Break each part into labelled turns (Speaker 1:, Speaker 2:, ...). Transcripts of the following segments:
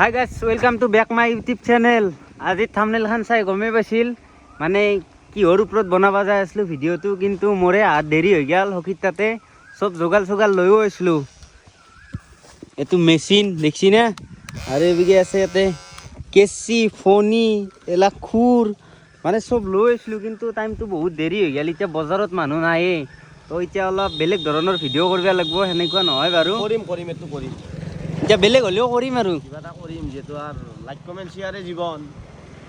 Speaker 1: High guys, welcome to back my YouTube channel. আজি থাম্বনেইলখন চাই গমেই পাইছিল মানে কিহৰ ওপৰত বনাব যাই আছিলোঁ ভিডিঅ'টো, কিন্তু মোৰে হাত দেৰি হৈ গ'ল। সখীৰ তাতে চব যোগাৰ চোগাৰ লৈও আছিলোঁ। এইটো মেচিন দেখছি না, আৰু এইবিগে আছে ইয়াতে কেঁচি ফণি এলা খুৰ মানে চব লৈ আছিলোঁ, কিন্তু টাইমটো বহুত দেৰি হৈ গ'ল। এতিয়া বজাৰত মানুহ নায়ে, তো এতিয়া অলপ বেলেগ ধৰণৰ ভিডিঅ' কৰিব লাগিব। সেনেকুৱা নহয় বাৰু,
Speaker 2: কৰিম এইটো কৰিম।
Speaker 1: এতিয়া বেলেগ হ'লেও কৰিম আৰু
Speaker 2: কিবা এটা কৰিম, যিহেতু আৰু লাইক কমেণ্ট শ্বেয়াৰে জীৱন,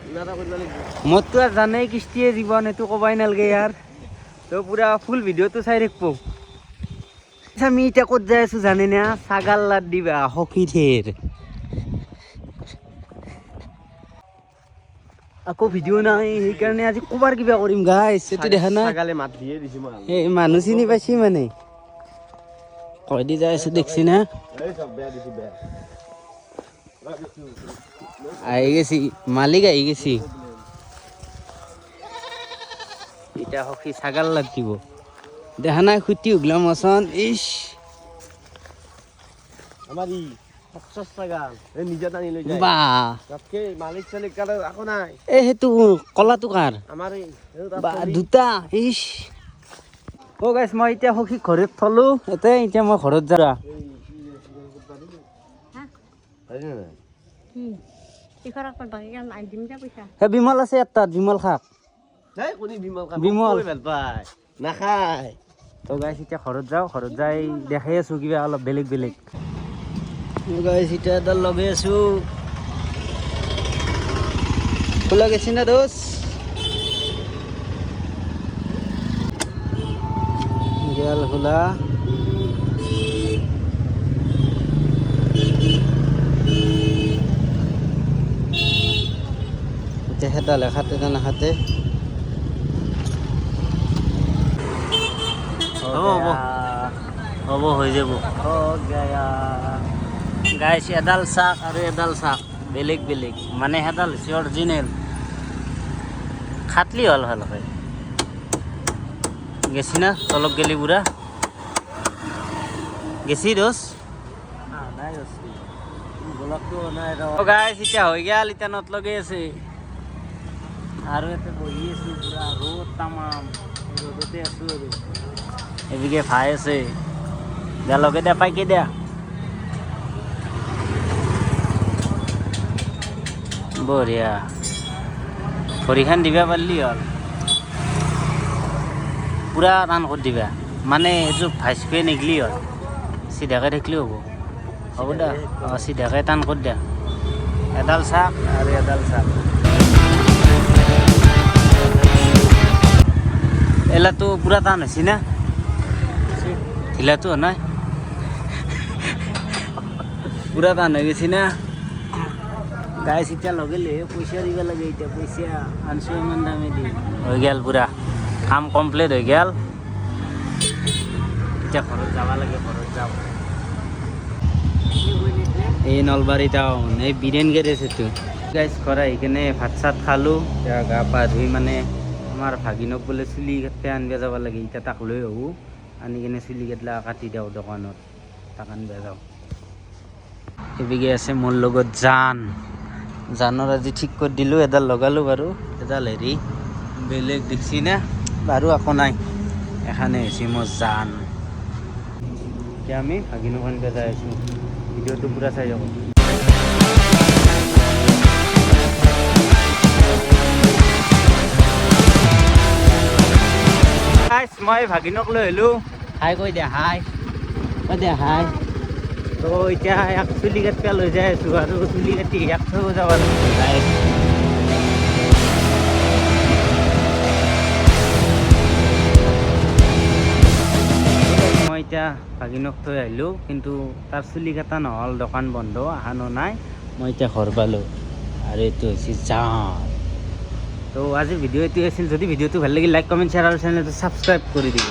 Speaker 2: কিবা এটা কৰিব লাগিব।
Speaker 1: মোৰতো আৰু জানেই কিস্তিয়ে জীৱন, এইটো ক'বাই নালাগে ইয়াৰ। তো পুৰা ফুল ভিডিঅ'টো চাই থাকিব। আমি এতিয়া ক'ত যাই আছোঁ জানে না? ছাগাল লাদ দিবা সখীথেৰ। আকৌ ভিডিঅ' নাই, সেইকাৰণে আজি ক'বাৰ কিবা কৰিম গাইছ। এইটো দেখা নাই,
Speaker 2: ছাগালে মাত দিয়ে দিছি মই।
Speaker 1: এই মানুহ চিনি পাইছি মানে কৈ দি যাই আছোঁ, দেখছি না?
Speaker 2: এই চব বেয়া দিছি, বেয়া।
Speaker 1: আহি গেছি মালিক, আহি গেছি। এতিয়া সখী ছাগাল লাদ দিব, দেখা নাই? খুটি উগলা মচন ইস
Speaker 2: আমাৰ ই সচ্চৰ ছাগাল এই নিজে টানি লৈ যায়।
Speaker 1: বা
Speaker 2: তাতকে মালিক চালিক কাৰো একো নাই।
Speaker 1: এই সেইটো কলাটো কাৰ?
Speaker 2: আমাৰ এই
Speaker 1: বা দুটা ইস। অ' গাইছ, মই এতিয়া সখীক ঘৰত থলো। এতিয়া মই ঘৰত যাওঁ। সেই বিমল আছে তাত, বিমল খাক। বিমল
Speaker 2: ভাল পায় নাখায়।
Speaker 1: তো গাইছ এতিয়া ঘৰত যাওঁ। ঘৰত যাই দেখাই আছোঁ কিবা অলপ বেলেগ বেলেগ। গাইছ এতিয়া এডাল লগাই আছোঁ। খোলা গেছি না দোষ? গেল খোলা। এতিয়া সেডালে খাতে না নাখাতে?
Speaker 2: হ'ব হৈ যাব।
Speaker 1: গাইছ এডাল চাক আৰু এডাল চাক বেলেগ বেলেগ, মানে সেডাল হৈছে অৰিজিনেল। খাটলি হ'ল ভালকে গেছি না? তলক গেলি বুঢ়া গেছি দোষ। গাইছ এতিয়া হৈ গেল, এতিয়া নট লগাই আছে আৰু ইয়াতে বহি আছোঁ। পুৰা ৰ'দ তামাম, ৰ'দতে আছোঁ আৰু এবিঘে ভাই আছে। দিয়া লগে দিয়া, পাইকে দিয়া। বঢ়িয়া, ভৰিখান দিবা পাৰিলি হ'ল। পুৰা টান কৰি দিবা, মানে এইটো ভাইচপে নিগলি হ'ল। চিধাকৈ থাকিলেও হ'ব। হ'ব দা, অঁ চিধাকৈ টান কৰি দিয়া। এডাল চাক আৰু এডাল চাক। এলাটো পুৰা টান হৈছে না? ঢিলাটো হোৱা নাই? পুৰা টান হৈ গৈছে না? গাইছ এতিয়া লগালে পইচা দিব লাগে। এতিয়া পইচা আনছোঁ ইমান দামে দি। হৈ গ'ল পুৰা কাম কমপ্লিট হৈ গ'ল। এতিয়া ঘৰত যাব লাগে, ঘৰত যাওঁ। এই নলবাৰী টাউন, এই বীৰেন গেৰেজ এইটো। গাইছ ঘৰ আহি কিনে ভাত চাত খালোঁ। এতিয়া গা পা ধুই মানে আমাৰ ভাগিনক বোলে চুলি কাটতে আনিব যাব লাগে। এতিয়া তাক লৈ আহোঁ, আনি কিনে চুলি কেটলা কাটি দিওঁ দোকানত, তাক আনিব যাওঁ। এইবিগে আছে মোৰ লগত জানৰ আজি ঠিক কৰি দিলোঁ। এডাল লগালোঁ বাৰু, এডাল হেৰি বেলেগ দেখছি না বাৰু, একো নাই। এখানে হৈছে মোৰ জান। এতিয়া আমি ভাগিনক আনিব যাই আছোঁ। ভিডিঅ'টো পুৰা চাই যাব। মই ভাগিনক লৈ আহিলোঁ। হাই কৈ দিয়া, হাই কৈ দিয়া, হাই। তো এতিয়া এক চুলি কাটিব লৈ যাই আছোঁ, আৰু চুলি কাটি এক থৈ যাব লাগিব। মই এতিয়া ভাগিনক থৈ আহিলোঁ, কিন্তু তাৰ চুলি কটা নহ'ল, দোকান বন্ধ, আহানো নাই। মই এতিয়া ঘৰ পালোঁ, আৰু এইটো হৈছে জান। তো আজিৰ ভিডিঅ' এইটোৱে আছিল। যদি ভিডিঅ'টো ভাল লাগিল, লাইক কমেণ্ট শ্বেয়াৰ আৰু চেনেলটো ছাবস্ক্ৰাইব কৰি দিব।